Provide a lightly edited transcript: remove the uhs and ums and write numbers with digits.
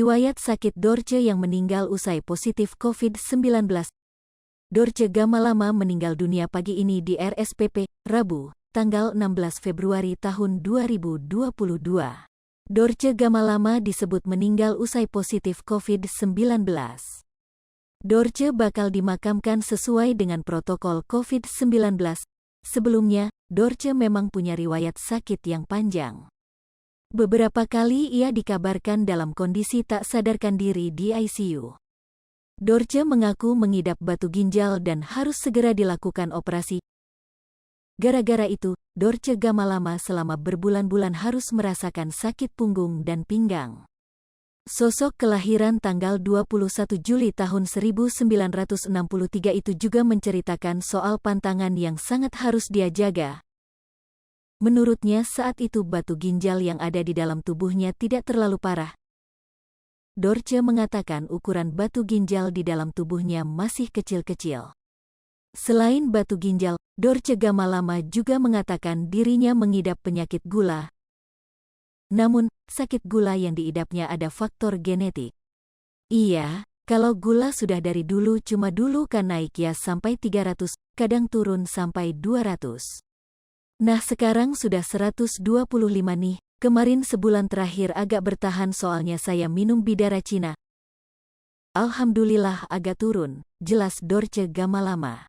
Riwayat sakit Dorce yang meninggal usai positif COVID-19. Dorce Gamalama meninggal dunia pagi ini di RSPP, Rabu, tanggal 16 Februari tahun 2022. Dorce Gamalama disebut meninggal usai positif COVID-19. Dorce bakal dimakamkan sesuai dengan protokol COVID-19. Sebelumnya, Dorce memang punya riwayat sakit yang panjang. Beberapa kali ia dikabarkan dalam kondisi tak sadarkan diri di ICU. Dorce mengaku mengidap batu ginjal dan harus segera dilakukan operasi. Gara-gara itu, Dorce Gamalama selama berbulan-bulan harus merasakan sakit punggung dan pinggang. Sosok kelahiran tanggal 21 Juli tahun 1963 itu juga menceritakan soal pantangan yang sangat harus dia jaga. Menurutnya saat itu batu ginjal yang ada di dalam tubuhnya tidak terlalu parah. Dorce mengatakan ukuran batu ginjal di dalam tubuhnya masih kecil-kecil. Selain batu ginjal, Dorce Gamalama juga mengatakan dirinya mengidap penyakit gula. Namun, sakit gula yang diidapnya ada faktor genetik. Iya, kalau gula sudah dari dulu cuma dulu kan naik ya sampai 300, kadang turun sampai 200. Nah sekarang sudah 125 nih, kemarin sebulan terakhir agak bertahan soalnya saya minum bidara Cina. Alhamdulillah agak turun, jelas Dorce Gamalama.